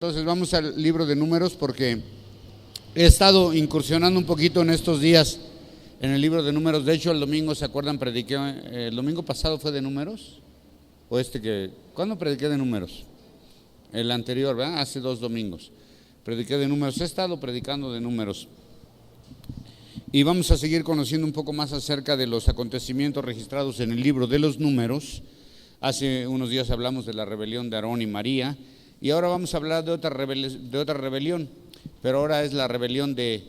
Entonces vamos al libro de Números porque he estado incursionando un poquito en estos días en el libro de Números. De hecho, el domingo, ¿se acuerdan? Prediqué, el domingo pasado fue de Números, o ¿cuándo prediqué de Números? El anterior, ¿verdad? Hace 2 domingos prediqué de Números. He estado predicando de Números y vamos a seguir conociendo un poco más acerca de los acontecimientos registrados en el libro de los Números. Hace unos días hablamos de la rebelión de Aarón y María. Y ahora vamos a hablar de otra rebelión, pero ahora es la rebelión de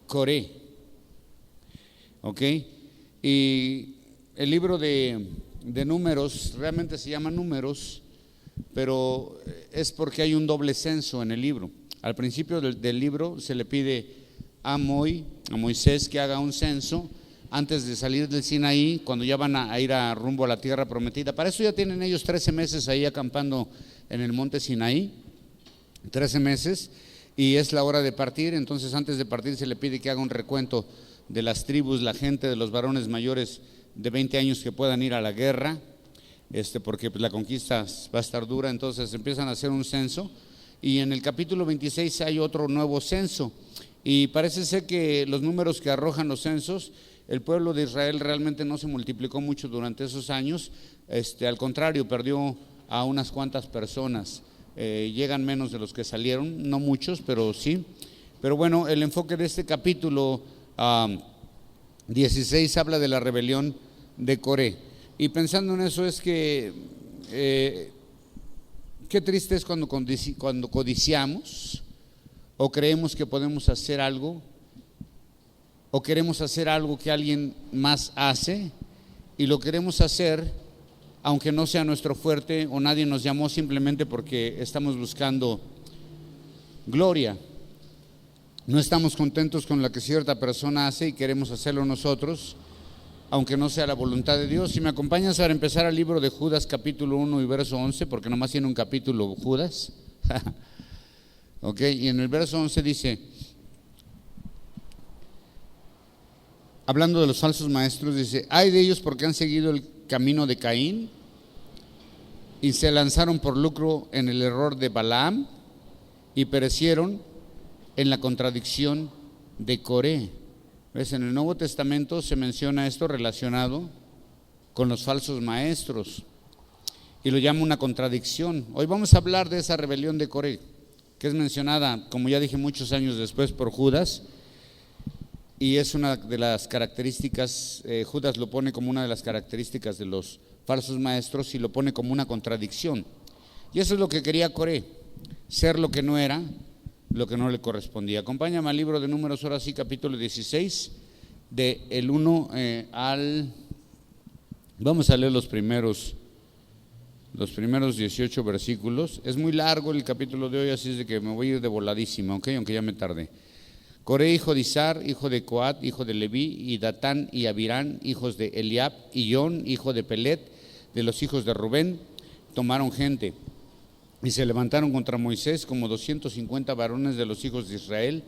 Coré. ¿Ok? Y el libro de Números realmente se llama Números, pero es porque hay un doble censo en el libro. Al principio del libro se le pide a Moisés que haga un censo antes de salir del Sinaí, cuando ya van a ir rumbo a la tierra prometida. Para eso ya tienen ellos 13 meses ahí acampando en el monte Sinaí, 13 meses, y es la hora de partir. Entonces antes de partir se le pide que haga un recuento de las tribus, la gente, de los varones mayores de 20 años que puedan ir a la guerra, porque la conquista va a estar dura. Entonces empiezan a hacer un censo, y en el capítulo 26 hay otro nuevo censo, y parece ser que los números que arrojan los censos, el pueblo de Israel realmente no se multiplicó mucho durante esos años. Al contrario, perdió a unas cuantas personas. Llegan menos de los que salieron, no muchos, pero sí. Pero bueno, el enfoque de este capítulo 16 habla de la rebelión de Coré. Y pensando en eso es que qué triste es cuando codiciamos o creemos que podemos hacer algo, o queremos hacer algo que alguien más hace y lo queremos hacer aunque no sea nuestro fuerte, o nadie nos llamó, simplemente porque estamos buscando gloria. No estamos contentos con lo que cierta persona hace y queremos hacerlo nosotros, aunque no sea la voluntad de Dios. Si me acompañas para empezar al libro de Judas, capítulo 1 y verso 11, porque nomás tiene un capítulo Judas. Ok, y en el verso 11 dice, hablando de los falsos maestros, dice: hay de ellos porque han seguido el camino de Caín y se lanzaron por lucro en el error de Balaam y perecieron en la contradicción de Coré. ¿Ves? En el Nuevo Testamento se menciona esto relacionado con los falsos maestros y lo llama una contradicción. Hoy vamos a hablar de esa rebelión de Coré, que es mencionada, como ya dije, muchos años después por Judas. Y es una de las características, Judas lo pone como una de las características de los falsos maestros y lo pone como una contradicción. Y eso es lo que quería Coré, ser lo que no era, lo que no le correspondía. Acompáñame al libro de Números, ahora sí, capítulo 16, del 1 al... Vamos a leer los primeros 18 versículos. Es muy largo el capítulo de hoy, así es de que me voy a ir de voladísima, ¿ok? Aunque ya me tardé. Coré, hijo de Izar, hijo de Coat, hijo de Leví, y Datán y Abirán, hijos de Eliab, y Jon, hijo de Pelet, de los hijos de Rubén, tomaron gente y se levantaron contra Moisés como 250 varones de los hijos de Israel,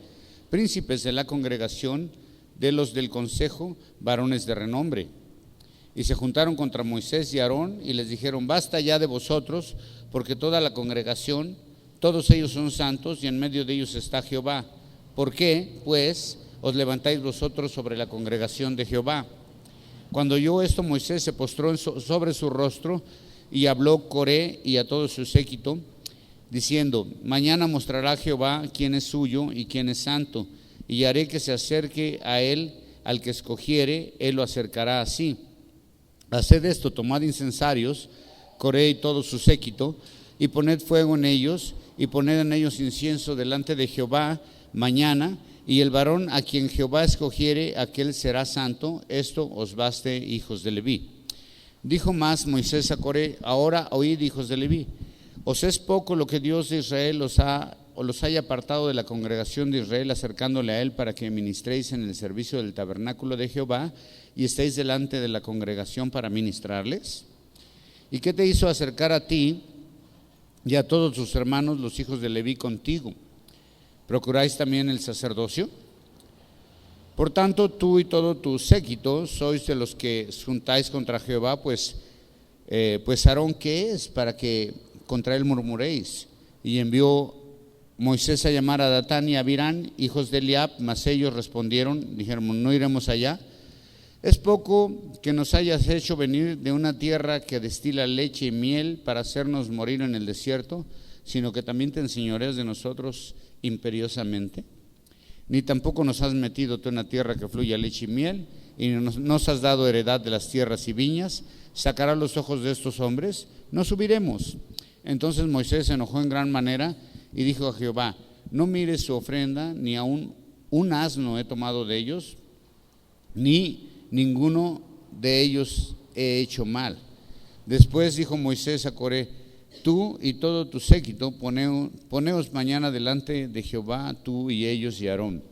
príncipes de la congregación, de los del consejo, varones de renombre. Y se juntaron contra Moisés y Aarón y les dijeron: basta ya de vosotros, porque toda la congregación, todos ellos son santos, y en medio de ellos está Jehová. ¿Por qué, pues, os levantáis vosotros sobre la congregación de Jehová? Cuando oyó esto, Moisés se postró sobre su rostro, y habló Coré y a todo su séquito, diciendo: mañana mostrará Jehová quién es suyo y quién es santo, y haré que se acerque a él al que escogiere, él lo acercará así. Haced esto: tomad incensarios, Coré y todo su séquito, y poned fuego en ellos, y poned en ellos incienso delante de Jehová mañana, y el varón a quien Jehová escogiere, aquel será santo. Esto os baste, hijos de Leví. Dijo más Moisés a Coré: ahora oíd, hijos de Leví, os es poco lo que Dios de Israel los haya apartado de la congregación de Israel, acercándole a él para que ministréis en el servicio del tabernáculo de Jehová y estéis delante de la congregación para ministrarles. ¿Y qué te hizo acercar a ti y a todos tus hermanos, los hijos de Leví, contigo? ¿Procuráis también el sacerdocio? Por tanto, tú y todo tu séquito sois de los que juntáis contra Jehová, pues Aarón, ¿qué es para que contra él murmuréis? Y envió Moisés a llamar a Datán y a Abirán, hijos de Eliab, mas ellos respondieron, dijeron, no iremos allá. Es poco que nos hayas hecho venir de una tierra que destila leche y miel para hacernos morir en el desierto, sino que también te enseñoreas de nosotros imperiosamente. Ni tampoco nos has metido tú en una tierra que fluye leche y miel, y nos has dado heredad de las tierras y viñas. ¿Sacarás los ojos de estos hombres? No subiremos. Entonces Moisés se enojó en gran manera y dijo a Jehová, no mires su ofrenda, ni aun un asno he tomado de ellos, ni ninguno de ellos he hecho mal. Después dijo Moisés a Coré, tú y todo tu séquito, poneos mañana delante de Jehová, tú y ellos y Aarón,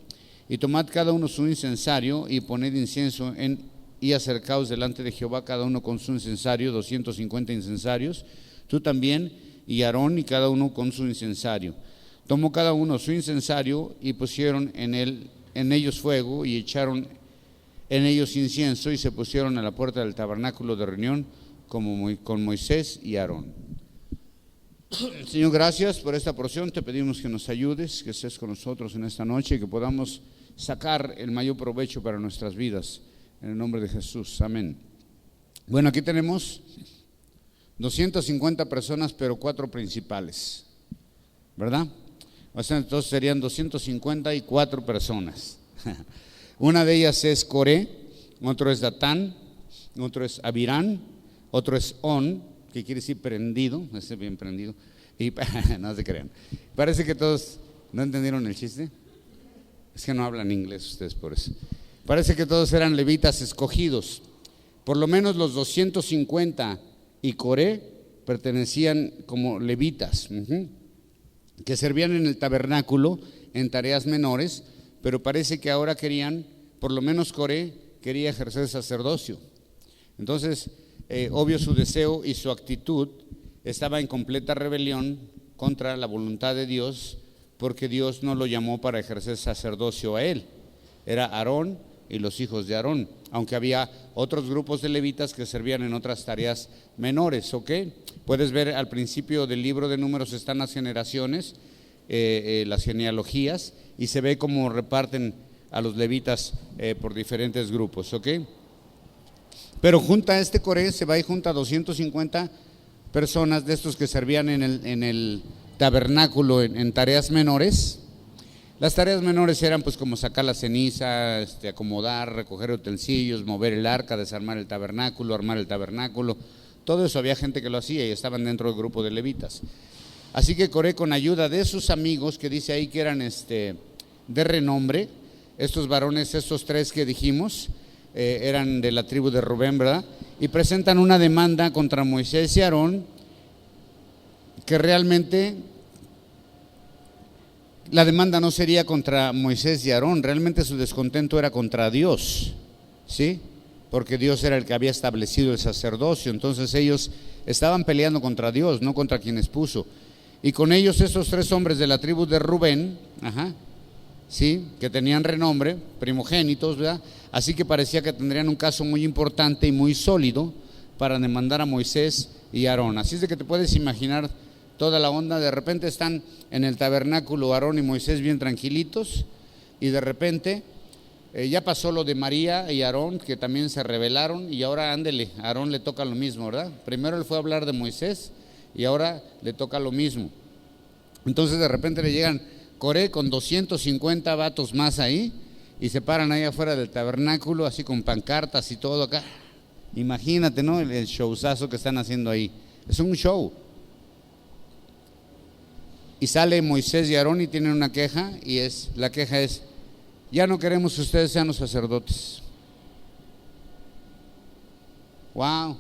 y tomad cada uno su incensario y poned incienso y acercaos delante de Jehová cada uno con su incensario, 250 incensarios, tú también y Aarón y cada uno con su incensario. Tomó cada uno su incensario y pusieron en ellos fuego y echaron en ellos incienso y se pusieron a la puerta del tabernáculo de reunión con Moisés y Aarón. Señor, gracias por esta porción, te pedimos que nos ayudes, que estés con nosotros en esta noche y que podamos sacar el mayor provecho para nuestras vidas, en el nombre de Jesús, amén. Bueno, aquí tenemos 250 personas, pero 4 principales, ¿verdad? O sea, entonces serían 254 personas. Una de ellas es Coré, otro es Datán, otro es Abirán, otro es On, que quiere decir prendido, ese bien prendido, y no se crean. Parece que todos no entendieron el chiste, es que no hablan inglés ustedes por eso. Parece que todos eran levitas escogidos, por lo menos los 250 y Coré pertenecían como levitas, que servían en el tabernáculo en tareas menores, pero parece que ahora querían, por lo menos Coré quería ejercer sacerdocio. Entonces, obvio su deseo y su actitud estaba en completa rebelión contra la voluntad de Dios, porque Dios no lo llamó para ejercer sacerdocio a él, era Aarón y los hijos de Aarón, aunque había otros grupos de levitas que servían en otras tareas menores, ¿ok? Puedes ver al principio del libro de Números están las generaciones, las genealogías, y se ve cómo reparten a los levitas por diferentes grupos, ¿ok? Pero junta a este Coré, se va y junta 250 personas de estos que servían en el tabernáculo en tareas menores. Las tareas menores eran pues como sacar la ceniza, acomodar, recoger utensilios, mover el arca, desarmar el tabernáculo, armar el tabernáculo. Todo eso había gente que lo hacía y estaban dentro del grupo de levitas. Así que Coré, con ayuda de sus amigos, que dice ahí que eran de renombre, estos varones, estos 3 que dijimos, eran de la tribu de Rubén, ¿verdad? Y presentan una demanda contra Moisés y Aarón, que realmente la demanda no sería contra Moisés y Aarón, realmente su descontento era contra Dios, ¿sí? Porque Dios era el que había establecido el sacerdocio, entonces ellos estaban peleando contra Dios, no contra quienes puso. Y con ellos estos 3 hombres de la tribu de Rubén, sí, que tenían renombre, primogénitos, ¿verdad? Así que parecía que tendrían un caso muy importante y muy sólido para demandar a Moisés y Aarón. Así es de que te puedes imaginar toda la onda. De repente están en el tabernáculo Aarón y Moisés bien tranquilitos, y de repente ya pasó lo de María y Aarón, que también se rebelaron, y ahora ándele, a Aarón le toca lo mismo, ¿verdad? Primero él fue a hablar de Moisés y ahora le toca lo mismo. Entonces de repente le llegan Coré con 250 vatos más ahí, y se paran ahí afuera del tabernáculo, así con pancartas y todo acá. Imagínate, ¿no? El showzazo que están haciendo ahí. Es un show. Y sale Moisés y Aarón y tienen una queja, y la queja es: ya no queremos que ustedes sean los sacerdotes. Wow.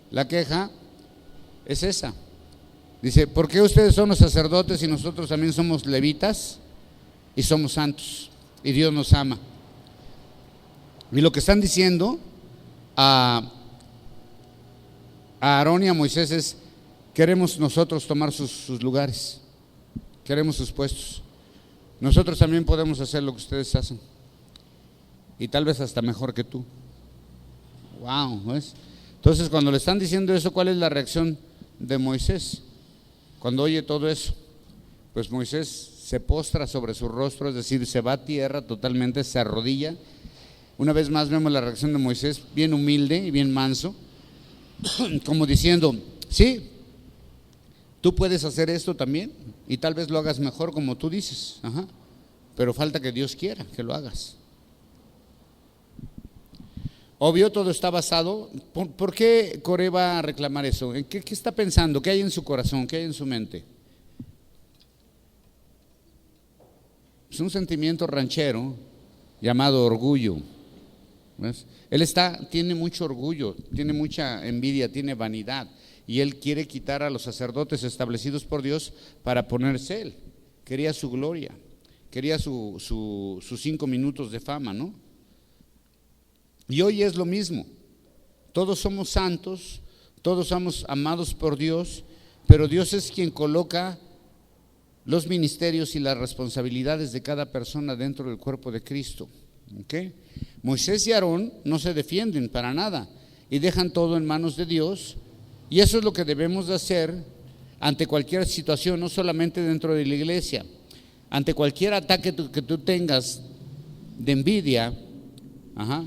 La queja es esa. Dice: ¿por qué ustedes son los sacerdotes y nosotros también somos levitas y somos santos y Dios nos ama? Y lo que están diciendo a Aarón y a Moisés es: queremos nosotros tomar sus lugares, queremos sus puestos. Nosotros también podemos hacer lo que ustedes hacen, y tal vez hasta mejor que tú. Wow, ¿ves? Entonces, cuando le están diciendo eso, ¿cuál es la reacción de Moisés cuando oye todo eso? Pues Moisés se postra sobre su rostro, es decir, se va a tierra totalmente, se arrodilla. Una vez más vemos la reacción de Moisés, bien humilde y bien manso, como diciendo, sí, tú puedes hacer esto también y tal vez lo hagas mejor como tú dices, pero falta que Dios quiera que lo hagas. Obvio, todo está basado. ¿Por qué Coré va a reclamar eso? ¿Qué está pensando? ¿Qué hay en su corazón? ¿Qué hay en su mente? Es un sentimiento ranchero llamado orgullo. ¿Ves? Él tiene mucho orgullo, tiene mucha envidia, tiene vanidad, y él quiere quitar a los sacerdotes establecidos por Dios para ponerse él. Quería su gloria, quería sus 5 minutos de fama, ¿no? Y hoy es lo mismo. Todos somos santos, todos somos amados por Dios, pero Dios es quien coloca los ministerios y las responsabilidades de cada persona dentro del cuerpo de Cristo. ¿Okay? Moisés y Aarón no se defienden para nada y dejan todo en manos de Dios, y eso es lo que debemos de hacer ante cualquier situación, no solamente dentro de la iglesia, ante cualquier ataque que tú tengas de envidia,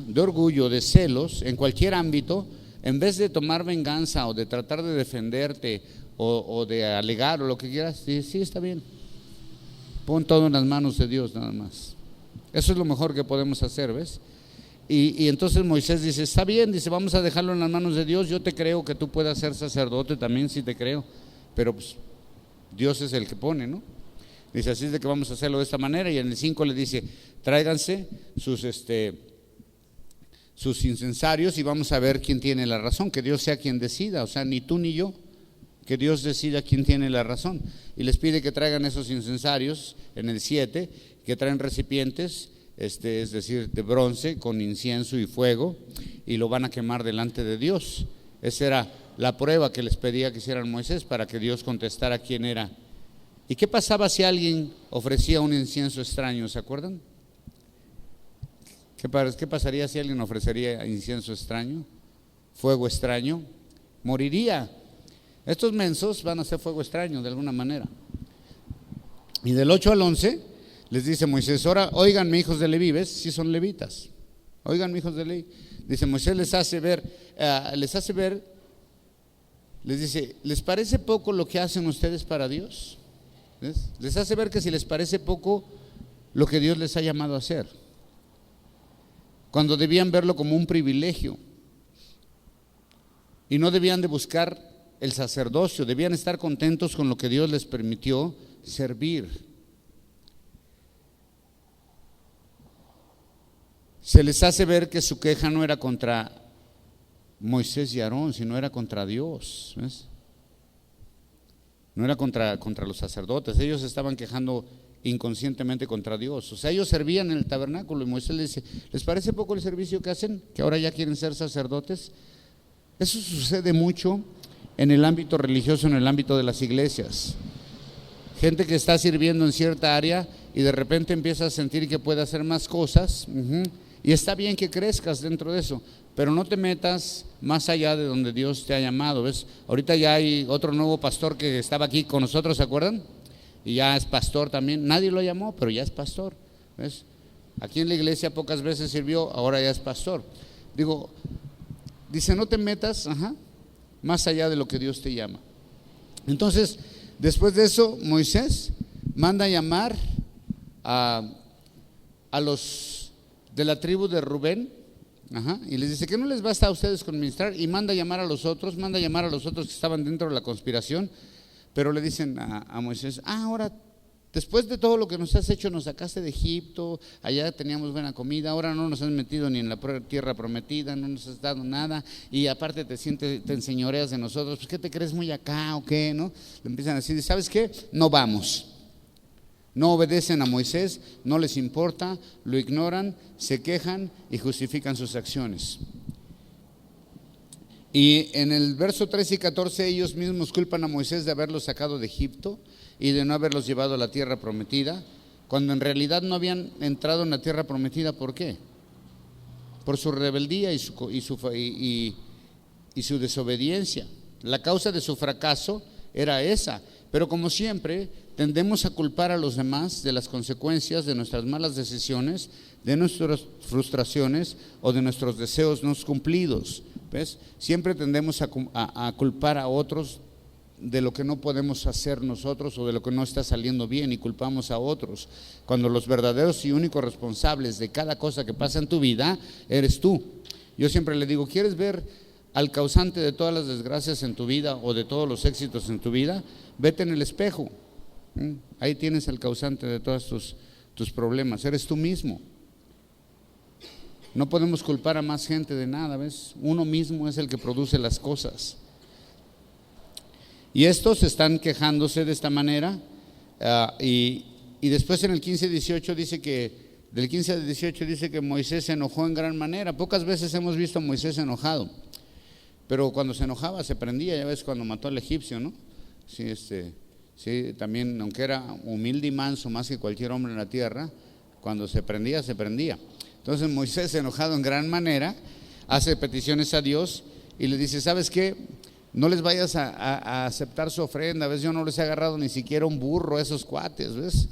de orgullo, de celos, en cualquier ámbito. En vez de tomar venganza o de tratar de defenderte o de alegar o lo que quieras, sí, está bien, pon todo en las manos de Dios nada más. Eso es lo mejor que podemos hacer, ¿ves? Y entonces Moisés dice, está bien, dice, vamos a dejarlo en las manos de Dios. Yo te creo que tú puedas ser sacerdote también, sí te creo, pero pues Dios es el que pone, ¿no? Dice, así es de que vamos a hacerlo de esta manera. Y en el 5 le dice, tráiganse sus incensarios y vamos a ver quién tiene la razón, que Dios sea quien decida, o sea, ni tú ni yo, que Dios decida quién tiene la razón. Y les pide que traigan esos incensarios en el 7, que traen recipientes, es decir, de bronce con incienso y fuego, y lo van a quemar delante de Dios. Esa era la prueba que les pedía que hicieran Moisés para que Dios contestara quién era. ¿Y qué pasaba si alguien ofrecía un incienso extraño? ¿Se acuerdan? ¿Qué pasaría si alguien ofrecería incienso extraño, fuego extraño? Moriría. Estos mensos van a hacer fuego extraño de alguna manera. Y del 8 al 11 les dice Moisés, ahora oiganme hijos de Leví, ¿ves? Sí son levitas. Oiganme hijos de Leví. Dice Moisés les hace ver, les dice, ¿les parece poco lo que hacen ustedes para Dios? ¿Ves? Les hace ver que si les parece poco lo que Dios les ha llamado a hacer, cuando debían verlo como un privilegio y no debían de buscar el sacerdocio, debían estar contentos con lo que Dios les permitió servir. Se les hace ver que su queja no era contra Moisés y Aarón, sino era contra Dios, ¿ves? No era contra los sacerdotes. Ellos estaban quejando inconscientemente contra Dios. O sea, ellos servían en el tabernáculo y Moisés les dice, ¿les parece poco el servicio que hacen? Que ahora ya quieren ser sacerdotes. Eso sucede mucho en el ámbito religioso, en el ámbito de las iglesias. Gente que está sirviendo en cierta área y de repente empieza a sentir que puede hacer más cosas, y está bien que crezcas dentro de eso, pero no te metas más allá de donde Dios te ha llamado, ¿ves? Ahorita ya hay otro nuevo pastor que estaba aquí con nosotros, ¿se acuerdan? Y ya es pastor también. Nadie lo llamó, pero ya es pastor, ¿ves? Aquí en la iglesia pocas veces sirvió, ahora ya es pastor. Dice, no te metas más allá de lo que Dios te llama. Entonces, después de eso, Moisés manda llamar a los de la tribu de Rubén, y les dice que no les basta a ustedes con ministrar, y manda llamar a los otros que estaban dentro de la conspiración. Pero le dicen a Moisés, ahora después de todo lo que nos has hecho, nos sacaste de Egipto, allá teníamos buena comida, ahora no nos has metido ni en la tierra prometida, no nos has dado nada, y aparte te enseñoreas de nosotros, pues ¿qué te crees muy acá o qué? ¿No? Le empiezan a decir, ¿sabes qué? No vamos. No obedecen a Moisés, no les importa, lo ignoran, se quejan y justifican sus acciones. Y en el verso 13 y 14 ellos mismos culpan a Moisés de haberlos sacado de Egipto y de no haberlos llevado a la tierra prometida, cuando en realidad no habían entrado en la tierra prometida. ¿Por qué? Por su rebeldía y su desobediencia. La causa de su fracaso era esa. Pero como siempre, tendemos a culpar a los demás de las consecuencias de nuestras malas decisiones, de nuestras frustraciones o de nuestros deseos no cumplidos. ¿Ves? Siempre tendemos a culpar a otros de lo que no podemos hacer nosotros o de lo que no está saliendo bien, y culpamos a otros, cuando los verdaderos y únicos responsables de cada cosa que pasa en tu vida eres tú. Yo siempre le digo, ¿quieres ver al causante de todas las desgracias en tu vida o de todos los éxitos en tu vida? Vete en el espejo. Ahí tienes al causante de todos tus problemas, eres tú mismo. No podemos culpar a más gente de nada, ¿ves? Uno mismo es el que produce las cosas. Y estos están quejándose de esta manera, y después en el 15-18 dice que, del 15 al 18 dice que Moisés se enojó en gran manera. Pocas veces hemos visto a Moisés enojado, pero cuando se enojaba se prendía. Ya ves cuando mató al egipcio, ¿no? Sí, también, aunque era humilde y manso más que cualquier hombre en la tierra, cuando se prendía, se prendía. Entonces Moisés, enojado en gran manera, hace peticiones a Dios y le dice, ¿sabes qué? No les vayas a aceptar su ofrenda. ¿Ves? Yo no les he agarrado ni siquiera un burro a esos cuates, ¿ves?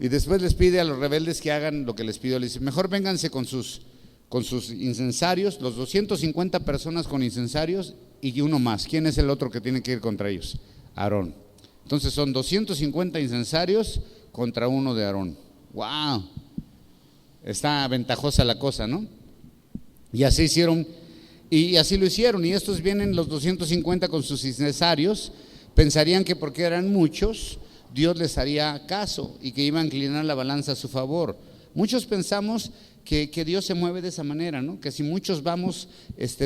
Y después les pide a los rebeldes que hagan lo que les pidió. Le dice, mejor vénganse con sus incensarios, los 250 personas con incensarios y uno más. ¿Quién es el otro que tiene que ir contra ellos? Aarón. Entonces son 250 incensarios contra uno de Aarón. ¡Wow! Está ventajosa la cosa, ¿no? Y así hicieron, y así lo hicieron. Y estos vienen los 250 con sus incensarios. Pensarían que porque eran muchos, Dios les haría caso y que iba a inclinar la balanza a su favor. Muchos pensamos que Dios se mueve de esa manera, ¿no? Que si muchos vamos,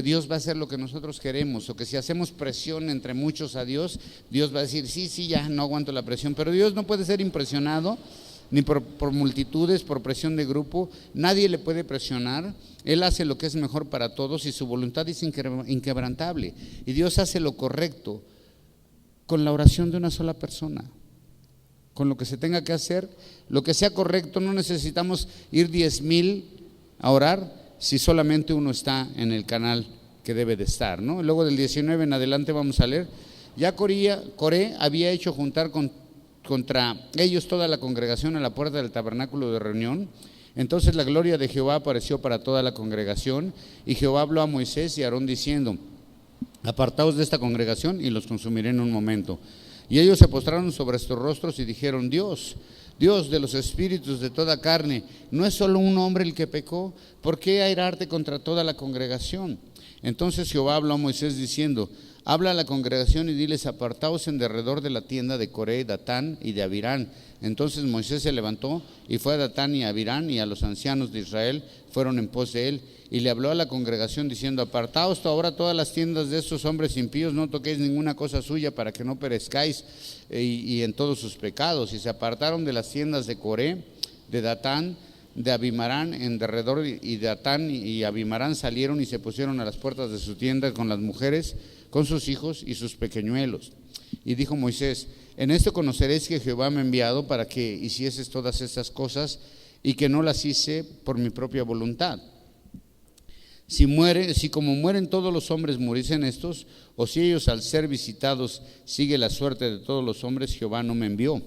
Dios va a hacer lo que nosotros queremos, o que si hacemos presión entre muchos a Dios, Dios va a decir, sí, ya no aguanto la presión. Pero Dios no puede ser impresionado ni por multitudes, por presión de grupo. Nadie le puede presionar. Él hace lo que es mejor para todos y su voluntad es inquebrantable. Y Dios hace lo correcto con la oración de una sola persona, con lo que se tenga que hacer, lo que sea correcto. No necesitamos ir 10,000 a orar si solamente uno está en el canal que debe de estar, ¿no? Luego del 19 en adelante vamos a leer, ya Coré había hecho juntar contra ellos toda la congregación a la puerta del tabernáculo de reunión. Entonces la gloria de Jehová apareció para toda la congregación, y Jehová habló a Moisés y a Aarón diciendo, apartaos de esta congregación y los consumiré en un momento. Y ellos se postraron sobre sus rostros y dijeron, Dios de los espíritus de toda carne, ¿no es solo un hombre el que pecó? ¿Por qué airarte contra toda la congregación? Entonces Jehová habló a Moisés diciendo, habla a la congregación y diles, apartaos en derredor de la tienda de Coré, Datán y de Abirán. Entonces Moisés se levantó y fue a Datán y a Abirán, y a los ancianos de Israel fueron en pos de él, y le habló a la congregación diciendo, apartaos ahora todas las tiendas de estos hombres impíos, no toquéis ninguna cosa suya para que no perezcáis y en todos sus pecados. Y se apartaron de las tiendas de Coré, de Datán, de Abimarán en derredor, y Datán y Abimarán salieron y se pusieron a las puertas de su tienda con las mujeres, con sus hijos y sus pequeñuelos. Y dijo Moisés, en esto conoceréis que Jehová me ha enviado para que hicieses todas estas cosas, y que no las hice por mi propia voluntad. Si como mueren todos los hombres muriesen estos, o si ellos al ser visitados sigue la suerte de todos los hombres, Jehová no me envió.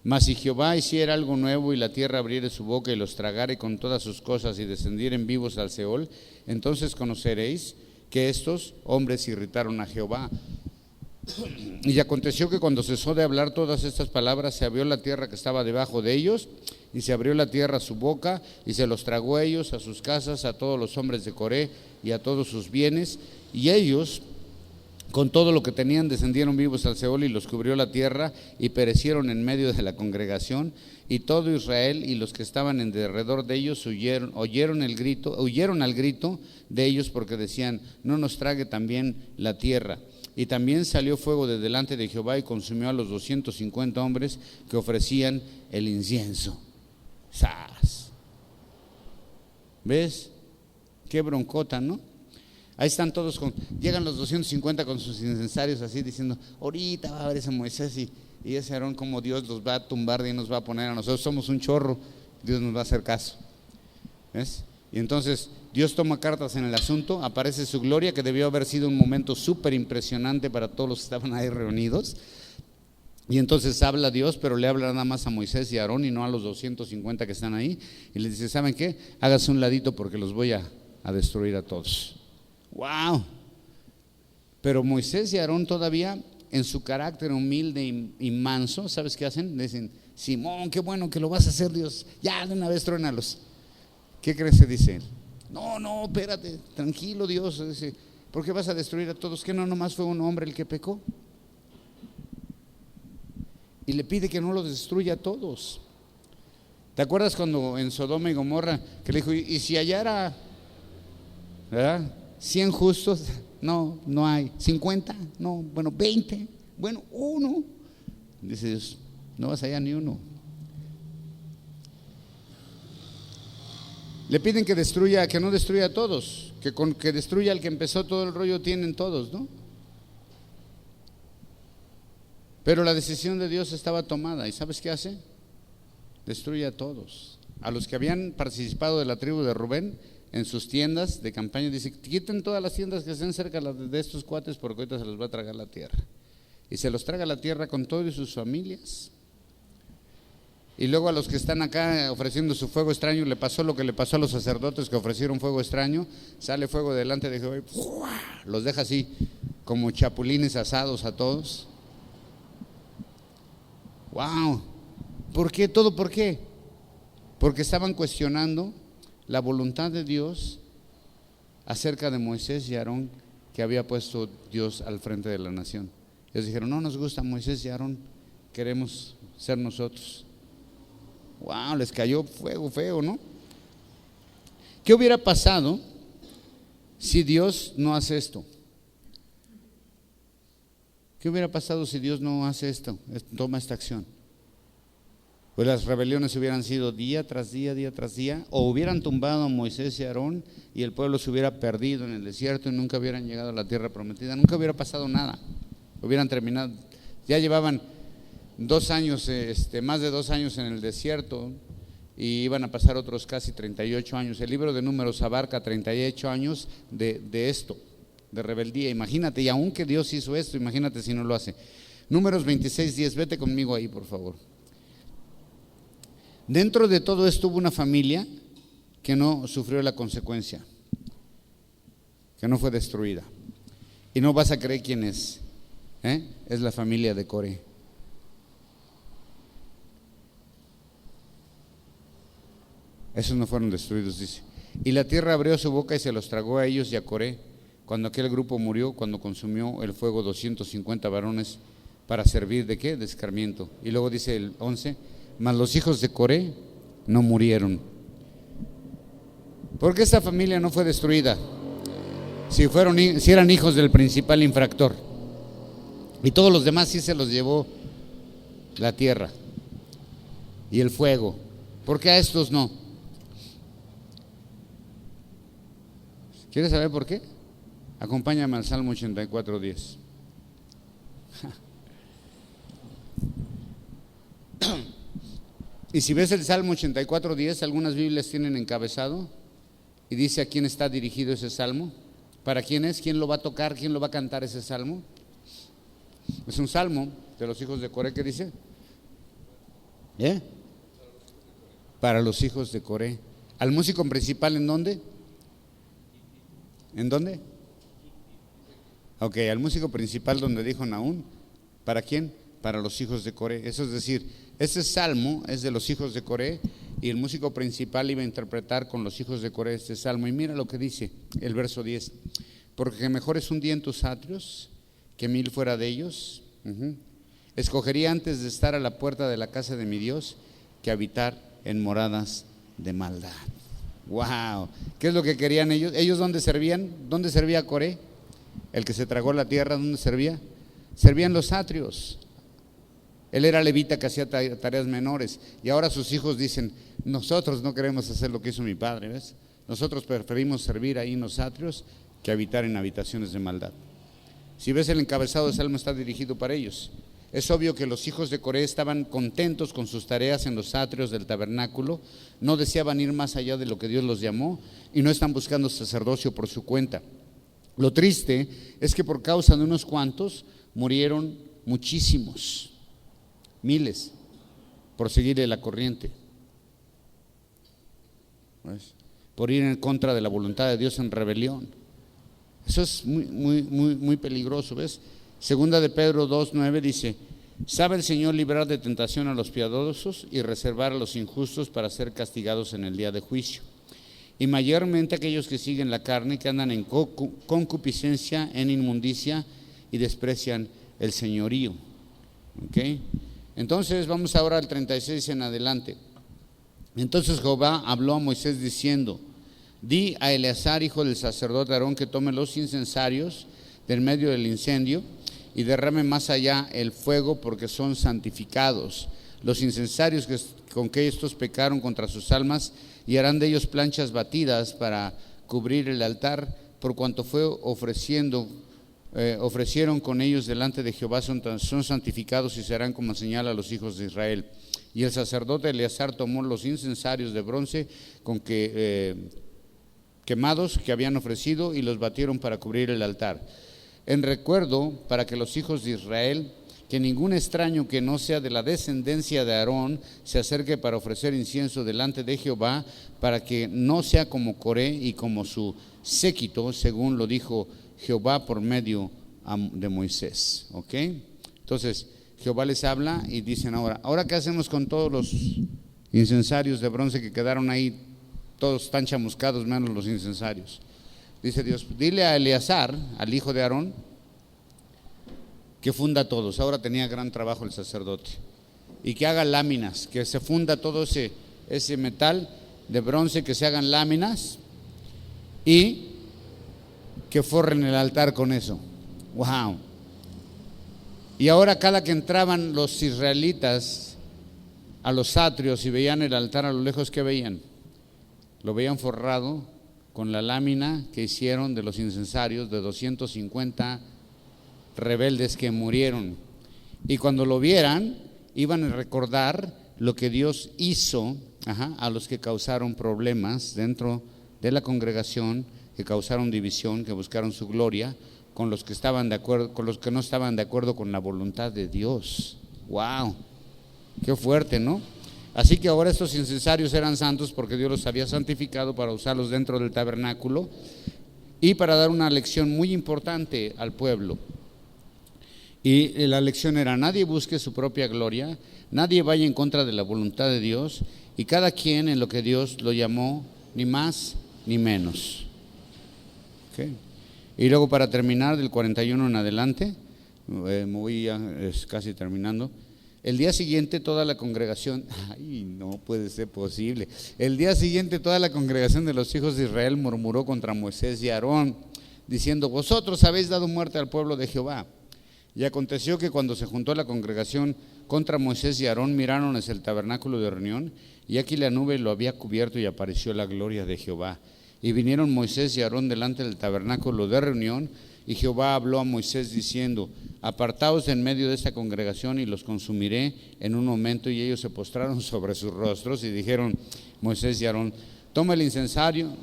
Mas si Jehová hiciera algo nuevo y la tierra abriere su boca y los tragare con todas sus cosas y descendieren vivos al Seol, entonces conoceréis que estos hombres irritaron a Jehová. Y aconteció que cuando cesó de hablar todas estas palabras, se abrió la tierra que estaba debajo de ellos, y se abrió la tierra a su boca, y se los tragó a ellos, a sus casas, a todos los hombres de Coré y a todos sus bienes. Y ellos, con todo lo que tenían, descendieron vivos al Seol, y los cubrió la tierra, y perecieron en medio de la congregación. Y todo Israel y los que estaban en derredor de ellos huyeron al grito de ellos, porque decían, no nos trague también la tierra. Y también salió fuego de delante de Jehová y consumió a los 250 hombres que ofrecían el incienso. ¡Sas! ¿Ves? Qué broncota, ¿no? Ahí están todos, llegan los 250 con sus incensarios así diciendo, ahorita va a ver ese Moisés y ese Aarón, como Dios los va a tumbar y nos va a poner a nosotros. Somos un chorro, Dios nos va a hacer caso. ¿Ves? Y entonces Dios toma cartas en el asunto, aparece su gloria, que debió haber sido un momento súper impresionante para todos los que estaban ahí reunidos. Y entonces habla Dios, pero le habla nada más a Moisés y a Aarón y no a los 250 que están ahí. Y les dice, ¿saben qué? Hágase un ladito porque los voy a destruir a todos. ¡Wow! Pero Moisés y Aarón todavía en su carácter humilde y manso, ¿sabes qué hacen? Le dicen, Simón, qué bueno que lo vas a hacer, Dios, ya de una vez truénalos. ¿Qué crees que dice él? No, espérate, tranquilo, Dios. Dice, ¿por qué vas a destruir a todos? ¿Que no nomás fue un hombre el que pecó? Y le pide que no los destruya a todos. ¿Te acuerdas cuando en Sodoma y Gomorra que le dijo, y si hallara, ¿verdad?, 100 justos? No hay. 50, no, bueno, 20, bueno, 1. Dice Dios, no vas a hallar ni uno. Le piden que no destruya a todos, que destruya al que empezó todo el rollo, tienen todos, ¿no? Pero la decisión de Dios estaba tomada, ¿y sabes qué hace? Destruye a todos. A los que habían participado de la tribu de Rubén en sus tiendas de campaña, dice, quiten todas las tiendas que estén cerca de estos cuates porque ahorita se los va a tragar la tierra. Y se los traga la tierra con todos y sus familias. Y luego a los que están acá ofreciendo su fuego extraño, le pasó lo que le pasó a los sacerdotes que ofrecieron fuego extraño. Sale fuego delante de Jehová y los deja así como chapulines asados a todos. ¡Wow! ¿Por qué? ¿Todo por qué? Porque estaban cuestionando la voluntad de Dios acerca de Moisés y Aarón que había puesto Dios al frente de la nación. Ellos dijeron, no nos gusta Moisés y Aarón, queremos ser nosotros. ¡Wow! Les cayó fuego feo, ¿no? ¿Qué hubiera pasado si Dios no hace esto? ¿Qué hubiera pasado si Dios no hace esto, toma esta acción? Pues las rebeliones hubieran sido día tras día, o hubieran tumbado a Moisés y Aarón y el pueblo se hubiera perdido en el desierto y nunca hubieran llegado a la tierra prometida, nunca hubiera pasado nada, hubieran terminado, ya llevaban 2 años, más de 2 años en el desierto y iban a pasar otros casi 38 años. El libro de Números abarca 38 años de esto, de rebeldía. Imagínate, y aunque Dios hizo esto, imagínate si no lo hace. Números 26:10, vete conmigo ahí, por favor. Dentro de todo esto hubo una familia que no sufrió la consecuencia, que no fue destruida. Y no vas a creer quién es. Es la familia de Coré. Esos no fueron destruidos, dice. Y la tierra abrió su boca y se los tragó a ellos y a Coré. Cuando aquel grupo murió, cuando consumió el fuego 250 varones para servir ¿de qué? De escarmiento. Y luego dice el 11, mas los hijos de Coré no murieron. ¿Por qué esta familia no fue destruida? Si eran hijos del principal infractor. Y todos los demás sí se los llevó la tierra y el fuego. ¿Por qué a estos no? ¿Quieres saber por qué? Acompáñame al Salmo 84:10. Y si ves el Salmo 84:10, algunas Biblias tienen encabezado y dice a quién está dirigido ese salmo, para quién es, quién lo va a tocar, quién lo va a cantar ese salmo. Es un salmo de los hijos de Coré, ¿qué dice? Para los hijos de Coré. ¿Al músico principal en dónde? ¿En dónde? Ok, al músico principal donde dijo Nahum, ¿para quién? Para los hijos de Coré. Eso es decir, ese salmo es de los hijos de Coré y el músico principal iba a interpretar con los hijos de Coré este salmo. Y mira lo que dice el verso 10. Porque mejor es un día en tus atrios que 1000 fuera de ellos. Escogería antes de estar a la puerta de la casa de mi Dios que habitar en moradas de maldad. Wow, ¿qué es lo que querían ellos? ¿Ellos dónde servían? ¿Dónde servía Coré? El que se tragó la tierra, ¿dónde servía? Servían los atrios. Él era levita que hacía tareas menores y ahora sus hijos dicen, nosotros no queremos hacer lo que hizo mi padre, ¿ves? Nosotros preferimos servir ahí en los atrios que habitar en habitaciones de maldad. Si ves el encabezado del salmo está dirigido para ellos. Es obvio que los hijos de Coré estaban contentos con sus tareas en los atrios del tabernáculo, no deseaban ir más allá de lo que Dios los llamó y no están buscando sacerdocio por su cuenta. Lo triste es que por causa de unos cuantos murieron muchísimos. miles, por seguirle la corriente, ¿ves? Por ir en contra de la voluntad de Dios en rebelión. Eso es muy peligroso, ¿ves? Segunda de Pedro 2:9 dice: sabe el Señor librar de tentación a los piadosos y reservar a los injustos para ser castigados en el día de juicio. Y mayormente aquellos que siguen la carne, que andan en concupiscencia, en inmundicia y desprecian el señorío. ¿Okay? Entonces vamos ahora al 36 en adelante. Entonces Jehová habló a Moisés diciendo: di a Eleazar, hijo del sacerdote Aarón, que tome los incensarios del medio del incendio y derrame más allá el fuego, porque son santificados. Los incensarios con que estos pecaron contra sus almas, y harán de ellos planchas batidas para cubrir el altar, por cuanto ofrecieron con ellos delante de Jehová, son santificados y serán como señal a los hijos de Israel. Y el sacerdote Eleazar tomó los incensarios de bronce con quemados que habían ofrecido y los batieron para cubrir el altar, en recuerdo para que los hijos de Israel, que ningún extraño que no sea de la descendencia de Aarón se acerque para ofrecer incienso delante de Jehová, para que no sea como Coré y como su séquito, según lo dijo Jehová por medio de Moisés. ¿Ok? Entonces Jehová les habla y dicen: ahora ¿qué hacemos con todos los incensarios de bronce que quedaron ahí? Todos están chamuscados menos los incensarios. Dice Dios: dile a Eleazar, al hijo de Aarón, que funda todos. Ahora tenía gran trabajo el sacerdote. Y que haga láminas, que se funda todo ese metal de bronce, que se hagan láminas y que forren el altar con eso. ¡Wow! Y ahora cada que entraban los israelitas a los atrios y veían el altar a lo lejos, ¿qué veían? Lo veían forrado con la lámina que hicieron de los incensarios de 250 rebeldes que murieron. Y cuando lo vieran, iban a recordar lo que Dios hizo a los que causaron problemas dentro de la congregación, que causaron división, que buscaron su gloria, con los que estaban de acuerdo, con los que no estaban de acuerdo con la voluntad de Dios. ¡Wow! ¡Qué fuerte!, ¿no? Así que ahora estos incensarios eran santos porque Dios los había santificado para usarlos dentro del tabernáculo y para dar una lección muy importante al pueblo. Y la lección era: nadie busque su propia gloria, nadie vaya en contra de la voluntad de Dios, y cada quien en lo que Dios lo llamó, ni más ni menos. ¿Okay? Y luego, para terminar, del 41 en adelante, me voy ya casi terminando. El día siguiente toda la congregación, no puede ser posible. El día siguiente toda la congregación de los hijos de Israel murmuró contra Moisés y Aarón, diciendo: vosotros habéis dado muerte al pueblo de Jehová. Y aconteció que cuando se juntó la congregación contra Moisés y Aarón, miraron hacia el tabernáculo de reunión, y aquí la nube lo había cubierto y apareció la gloria de Jehová. Y vinieron Moisés y Aarón delante del tabernáculo de reunión, y Jehová habló a Moisés diciendo: apartaos de en medio de esta congregación y los consumiré en un momento. Y ellos se postraron sobre sus rostros y dijeron Moisés y Aarón: toma el incensario.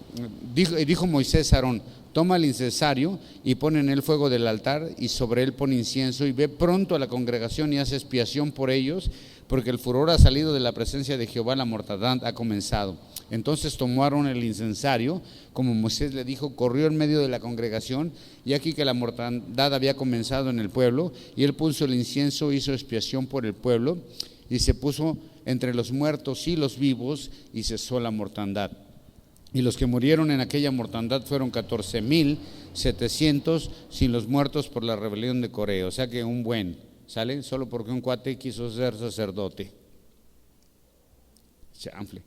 Dijo Moisés a Aarón: toma el incensario y pon en él fuego del altar, y sobre él pon incienso, y ve pronto a la congregación y haz expiación por ellos, porque el furor ha salido de la presencia de Jehová, la mortandad ha comenzado. Entonces tomaron el incensario, como Moisés le dijo, corrió en medio de la congregación, y aquí que la mortandad había comenzado en el pueblo, y él puso el incienso, hizo expiación por el pueblo, y se puso entre los muertos y los vivos, y cesó la mortandad. Y los que murieron en aquella mortandad fueron 14,700, sin los muertos por la rebelión de Coré. O sea que un buen, ¿sale? Solo porque un cuate quiso ser sacerdote. Chanfle.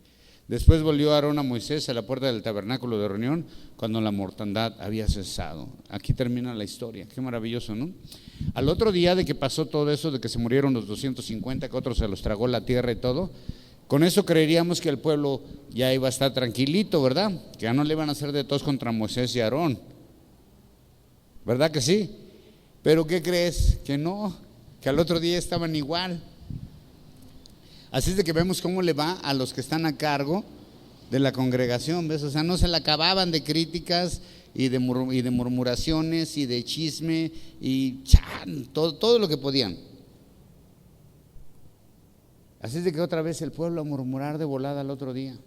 Después volvió Aarón a Moisés a la puerta del tabernáculo de reunión cuando la mortandad había cesado. Aquí termina la historia. Qué maravilloso, ¿no? Al otro día de que pasó todo eso, de que se murieron los 250, que otros se los tragó la tierra y todo, con eso creeríamos que el pueblo ya iba a estar tranquilito, ¿verdad? Que ya no le iban a hacer de tos contra Moisés y Aarón. ¿Verdad que sí? Pero ¿qué crees? Que no, que al otro día estaban igual. Así es de que vemos cómo le va a los que están a cargo de la congregación, ¿ves? O sea, no se la acababan de críticas y de murmuraciones y de chisme y todo lo que podían. Así es de que otra vez el pueblo a murmurar de volada al otro día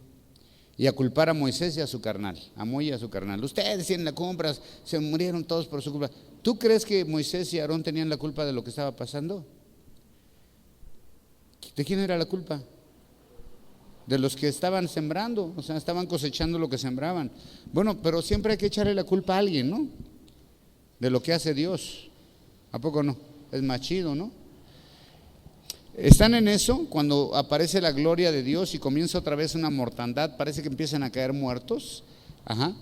y a culpar a Moisés y a su carnal, a Moisés y a su carnal. Ustedes tienen la culpa, se murieron todos por su culpa. ¿Tú crees que Moisés y Aarón tenían la culpa de lo que estaba pasando? ¿De quién era la culpa? De los que estaban sembrando, o sea, estaban cosechando lo que sembraban. Bueno, pero siempre hay que echarle la culpa a alguien, ¿no? De lo que hace Dios. ¿A poco no? Es más chido, ¿no? Están en eso cuando aparece la gloria de Dios y comienza otra vez una mortandad, parece que empiezan a caer muertos. Ajá.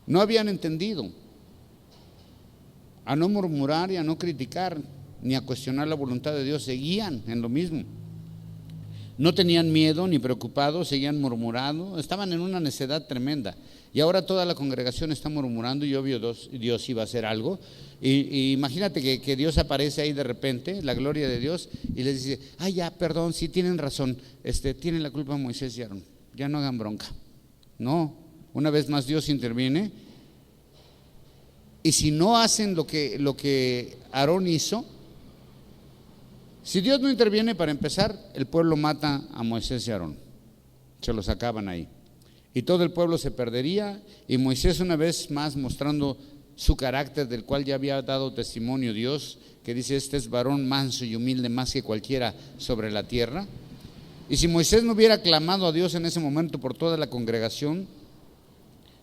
No habían entendido a no murmurar y a no criticar ni a cuestionar la voluntad de Dios, seguían en lo mismo. No tenían miedo ni preocupados, seguían murmurando, estaban en una necedad tremenda. Y ahora toda la congregación está murmurando y obvio Dios iba a hacer algo. Y imagínate que Dios aparece ahí de repente, la gloria de Dios, y les dice: ay, ya, perdón, sí tienen razón, tienen la culpa Moisés y Aarón, ya no hagan bronca. No, una vez más Dios interviene. Y si no hacen lo que Aarón hizo, si Dios no interviene, para empezar, el pueblo mata a Moisés y Aarón, se los acaban ahí. Y todo el pueblo se perdería, y Moisés, una vez más mostrando su carácter, del cual ya había dado testimonio Dios, que dice: este es varón manso y humilde más que cualquiera sobre la tierra. Y si Moisés no hubiera clamado a Dios en ese momento por toda la congregación,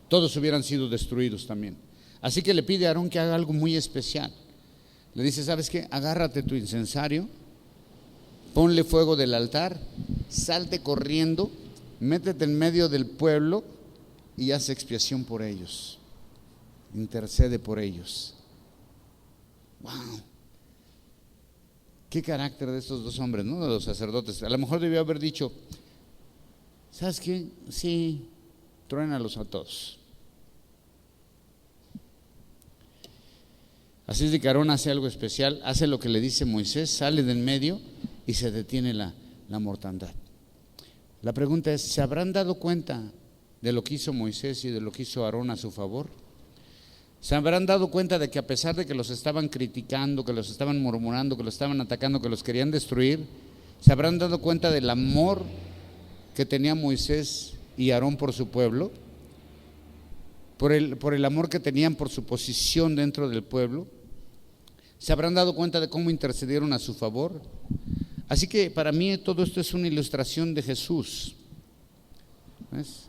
todos hubieran sido destruidos también. Así que le pide a Aarón que haga algo muy especial. Le dice: ¿sabes qué? Agárrate tu incensario, ponle fuego del altar, salte corriendo, métete en medio del pueblo y haz expiación por ellos, intercede por ellos. Wow, qué carácter de estos dos hombres, ¿no? De los sacerdotes. A lo mejor debió haber dicho: ¿sabes qué? Sí, truénalos a todos. Así es de que Aarón hace algo especial, hace lo que le dice Moisés, sale de en medio y se detiene la mortandad. La pregunta es: ¿se habrán dado cuenta de lo que hizo Moisés y de lo que hizo Aarón a su favor? ¿Se habrán dado cuenta de que a pesar de que los estaban criticando, que los estaban murmurando, que los estaban atacando, que los querían destruir, se habrán dado cuenta del amor que tenía Moisés y Aarón por su pueblo? Por el amor que tenían por su posición dentro del pueblo. ¿Se habrán dado cuenta de cómo intercedieron a su favor? Así que para mí todo esto es una ilustración de Jesús. ¿Ves?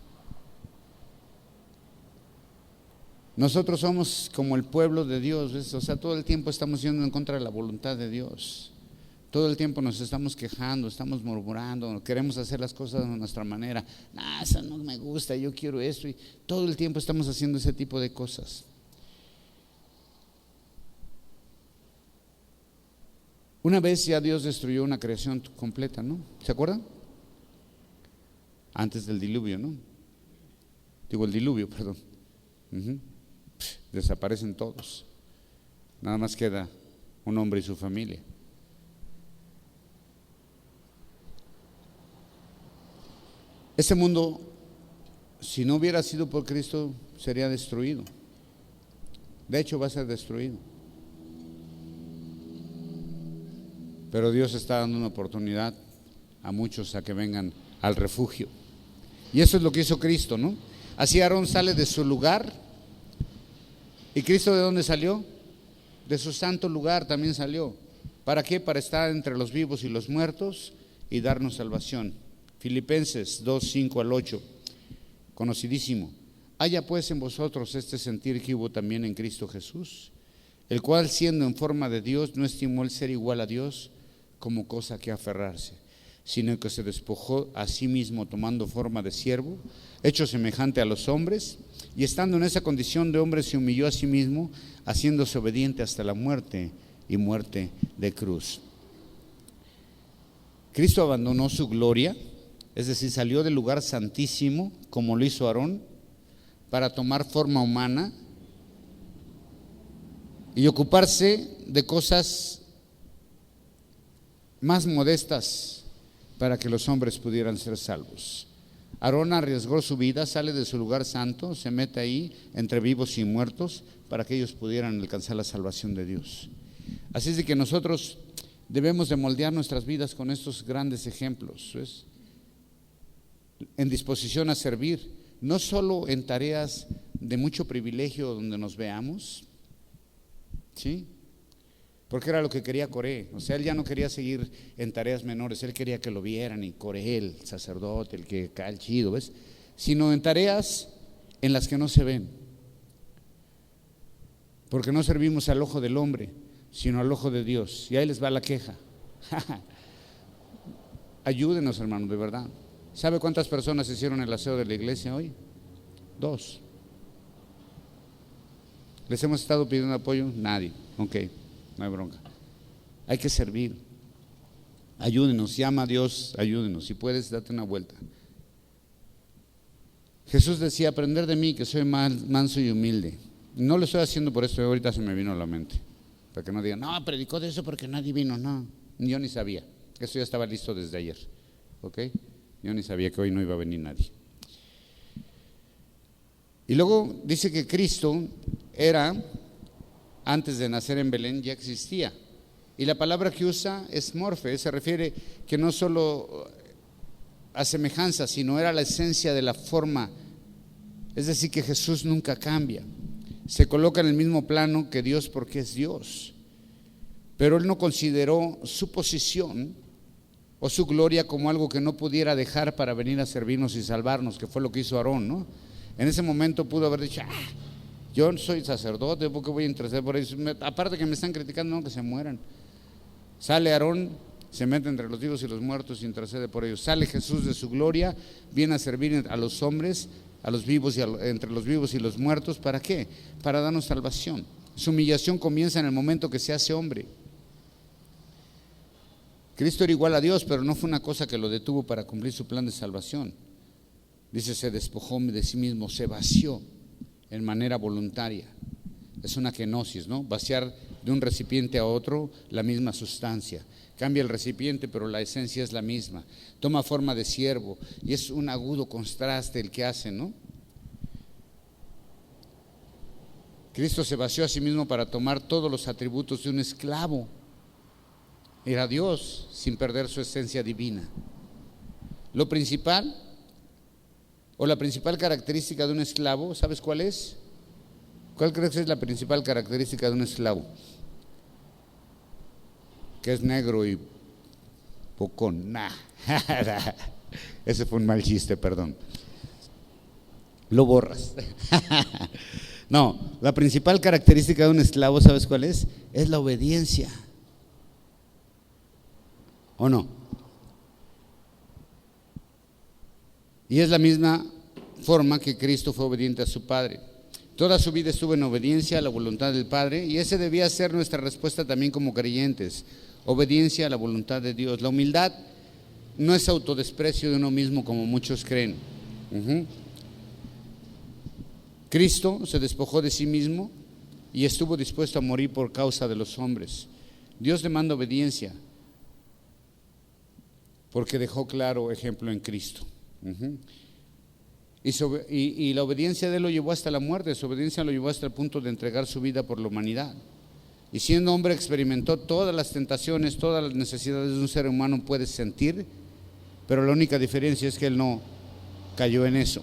Nosotros somos como el pueblo de Dios, ¿ves? O sea, todo el tiempo estamos yendo en contra de la voluntad de Dios. Todo el tiempo nos estamos quejando, estamos murmurando, queremos hacer las cosas de nuestra manera. Esa no me gusta, yo quiero esto. Y todo el tiempo estamos haciendo ese tipo de cosas. Una vez ya Dios destruyó una creación completa, ¿no? ¿Se acuerdan? Antes del diluvio, ¿no? Digo, el diluvio, perdón. Desaparecen todos. Nada más queda un hombre y su familia. Este mundo, si no hubiera sido por Cristo, sería destruido. De hecho, va a ser destruido. Pero Dios está dando una oportunidad a muchos a que vengan al refugio. Y eso es lo que hizo Cristo, ¿no? Así Aarón sale de su lugar. ¿Y Cristo de dónde salió? De su santo lugar también salió. ¿Para qué? Para estar entre los vivos y los muertos y darnos salvación. Filipenses 2, 5 al 8, conocidísimo. Haya pues en vosotros este sentir que hubo también en Cristo Jesús, el cual siendo en forma de Dios no estimó el ser igual a Dios como cosa que aferrarse, sino que se despojó a sí mismo tomando forma de siervo, hecho semejante a los hombres, y estando en esa condición de hombre se humilló a sí mismo, haciéndose obediente hasta la muerte y muerte de cruz. Cristo abandonó su gloria, es decir, salió del lugar santísimo, como lo hizo Aarón, para tomar forma humana y ocuparse de cosas más modestas para que los hombres pudieran ser salvos. Aarón arriesgó su vida, sale de su lugar santo, se mete ahí entre vivos y muertos para que ellos pudieran alcanzar la salvación de Dios. Así es de que nosotros debemos de moldear nuestras vidas con estos grandes ejemplos, ¿ves? En disposición a servir, no solo en tareas de mucho privilegio donde nos veamos, ¿sí? Porque era lo que quería Coré. O sea, él ya no quería seguir en tareas menores, él quería que lo vieran, y Coré, el sacerdote, el que cae el chido, ¿ves? Sino en tareas en las que no se ven, porque no servimos al ojo del hombre, sino al ojo de Dios. Y ahí les va la queja. Ayúdenos, hermanos, de verdad. ¿Sabe cuántas personas hicieron el aseo de la iglesia hoy? 2. ¿Les hemos estado pidiendo apoyo? Nadie. Ok, no hay bronca. Hay que servir. Ayúdenos, llama a Dios, ayúdenos. Si puedes, date una vuelta. Jesús decía: aprender de mí, que soy manso y humilde. No lo estoy haciendo por esto, ahorita se me vino a la mente, para que no digan, no, predicó de eso porque nadie vino. No, yo ni sabía, eso ya estaba listo desde ayer, ¿ok? Yo ni sabía que hoy no iba a venir nadie. Y luego dice que Cristo era, antes de nacer en Belén, ya existía. Y la palabra que usa es morfe, se refiere que no solo a semejanza, sino era la esencia de la forma. Es decir, que Jesús nunca cambia. Se coloca en el mismo plano que Dios porque es Dios. Pero él no consideró su posición o su gloria como algo que no pudiera dejar para venir a servirnos y salvarnos, que fue lo que hizo Aarón, ¿no? En ese momento pudo haber dicho, yo soy sacerdote, ¿por qué voy a interceder por ellos? Aparte que me están criticando, no, que se mueran. Sale Aarón, se mete entre los vivos y los muertos y intercede por ellos. Sale Jesús de su gloria, viene a servir a los hombres, a los vivos y entre los vivos y los muertos. ¿Para qué? Para darnos salvación. Su humillación comienza en el momento que se hace hombre. Cristo era igual a Dios, pero no fue una cosa que lo detuvo para cumplir su plan de salvación. Dice, se despojó de sí mismo, se vació en manera voluntaria. Es una kenosis, ¿no? Vaciar de un recipiente a otro la misma sustancia. Cambia el recipiente, pero la esencia es la misma. Toma forma de siervo y es un agudo contraste el que hace, ¿no? Cristo se vació a sí mismo para tomar todos los atributos de un esclavo. Era Dios sin perder su esencia divina. Lo principal, o la principal característica de un esclavo, ¿sabes cuál es? ¿Cuál crees que es la principal característica de un esclavo? Que es negro y pocón. Nah. Ese fue un mal chiste, perdón. Lo borras. No, la principal característica de un esclavo, ¿sabes cuál es? Es la obediencia. ¿O no? Y es la misma forma que Cristo fue obediente a su Padre. Toda su vida estuvo en obediencia a la voluntad del Padre, y ese debía ser nuestra respuesta también como creyentes: obediencia a la voluntad de Dios. La humildad no es autodesprecio de uno mismo como muchos creen. Cristo se despojó de sí mismo y estuvo dispuesto a morir por causa de los hombres. Dios demanda obediencia porque dejó claro ejemplo en Cristo. Y la obediencia de él lo llevó hasta la muerte. Su obediencia lo llevó hasta el punto de entregar su vida por la humanidad. Y siendo hombre experimentó todas las tentaciones, todas las necesidades de un ser humano puede sentir, pero la única diferencia es que él no cayó en eso.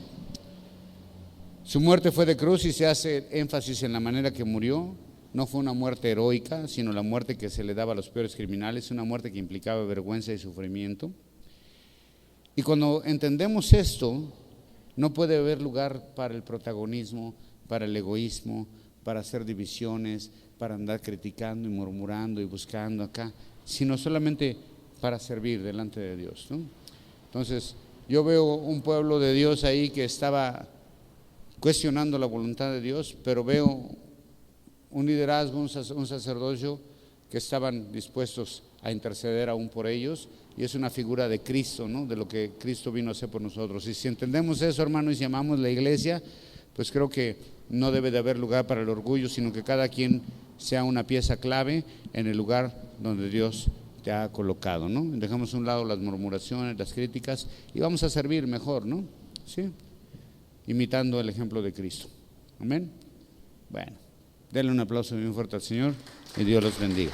Su muerte fue de cruz y se hace énfasis en la manera que murió. No fue una muerte heroica, sino la muerte que se le daba a los peores criminales, una muerte que implicaba vergüenza y sufrimiento. Y cuando entendemos esto, no puede haber lugar para el protagonismo, para el egoísmo, para hacer divisiones, para andar criticando y murmurando y buscando acá, sino solamente para servir delante de Dios, ¿no? Entonces, yo veo un pueblo de Dios ahí que estaba cuestionando la voluntad de Dios, pero veo un liderazgo, un sacerdocio que estaban dispuestos a interceder aún por ellos, y es una figura de Cristo, ¿no? De lo que Cristo vino a hacer por nosotros. Y si entendemos eso, hermanos, y amamos la iglesia, pues creo que no debe de haber lugar para el orgullo, sino que cada quien sea una pieza clave en el lugar donde Dios te ha colocado, ¿no? Dejamos a un lado las murmuraciones, las críticas, y vamos a servir mejor, ¿no? ¿Sí? Imitando el ejemplo de Cristo. Amén. Bueno, denle un aplauso bien fuerte al Señor y Dios los bendiga.